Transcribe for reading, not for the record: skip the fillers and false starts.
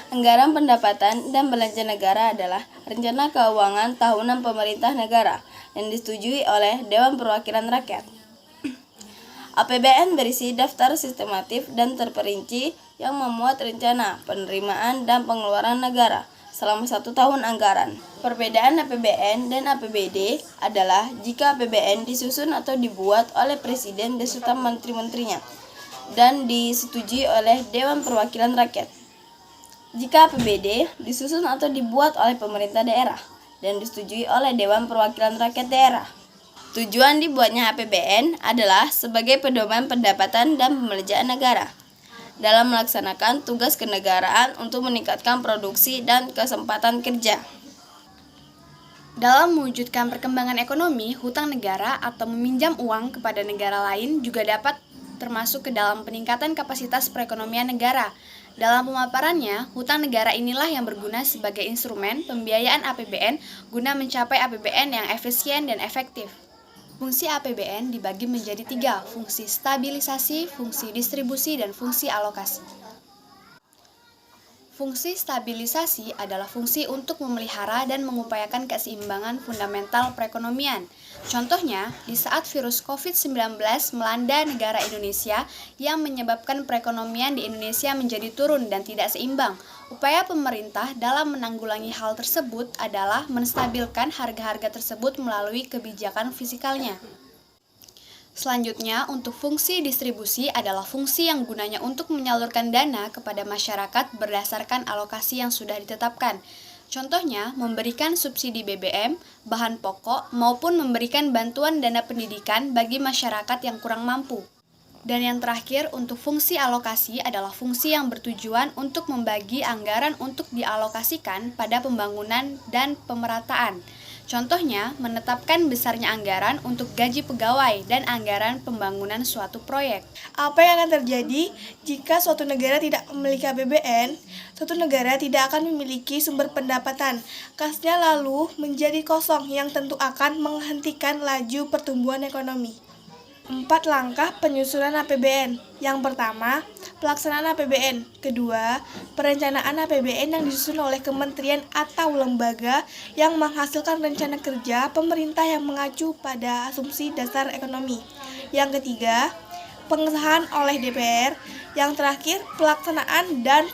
Anggaran pendapatan dan belanja negara adalah rencana keuangan tahunan pemerintah negara yang disetujui oleh Dewan Perwakilan Rakyat. APBN berisi daftar sistematif dan terperinci yang memuat rencana, penerimaan, dan pengeluaran negara selama 1 tahun anggaran. Perbedaan APBN dan APBD adalah jika APBN disusun atau dibuat oleh Presiden beserta menteri-menterinya dan disetujui oleh Dewan Perwakilan Rakyat. Jika APBD disusun atau dibuat oleh pemerintah daerah dan disetujui oleh Dewan Perwakilan Rakyat daerah. Tujuan dibuatnya APBN adalah sebagai pedoman pendapatan dan pembelanjaan negara dalam melaksanakan tugas kenegaraan untuk meningkatkan produksi dan kesempatan kerja. Dalam mewujudkan perkembangan ekonomi, hutang negara atau meminjam uang kepada negara lain juga dapat termasuk ke dalam peningkatan kapasitas perekonomian negara. Dalam pemaparannya, hutang negara inilah yang berguna sebagai instrumen pembiayaan APBN guna mencapai APBN yang efisien dan efektif. Fungsi APBN dibagi menjadi 3, fungsi stabilisasi, fungsi distribusi, dan fungsi alokasi. Fungsi stabilisasi adalah fungsi untuk memelihara dan mengupayakan keseimbangan fundamental perekonomian. Contohnya, di saat virus COVID-19 melanda negara Indonesia yang menyebabkan perekonomian di Indonesia menjadi turun dan tidak seimbang, upaya pemerintah dalam menanggulangi hal tersebut adalah menstabilkan harga-harga tersebut melalui kebijakan fiskalnya. Selanjutnya, untuk fungsi distribusi adalah fungsi yang gunanya untuk menyalurkan dana kepada masyarakat berdasarkan alokasi yang sudah ditetapkan. Contohnya, memberikan subsidi BBM, bahan pokok, maupun memberikan bantuan dana pendidikan bagi masyarakat yang kurang mampu. Dan yang terakhir, untuk fungsi alokasi adalah fungsi yang bertujuan untuk membagi anggaran untuk dialokasikan pada pembangunan dan pemerataan. Contohnya, menetapkan besarnya anggaran untuk gaji pegawai dan anggaran pembangunan suatu proyek. Apa yang akan terjadi jika suatu negara tidak memiliki APBN? Suatu negara tidak akan memiliki sumber pendapatan. Kasnya lalu menjadi kosong yang tentu akan menghentikan laju pertumbuhan ekonomi. 4 langkah penyusunan APBN. Yang pertama, pelaksanaan APBN. Kedua, perencanaan APBN yang disusun oleh kementerian atau lembaga yang menghasilkan rencana kerja pemerintah yang mengacu pada asumsi dasar ekonomi. Yang ketiga, pengesahan oleh DPR. Yang terakhir, pelaksanaan dan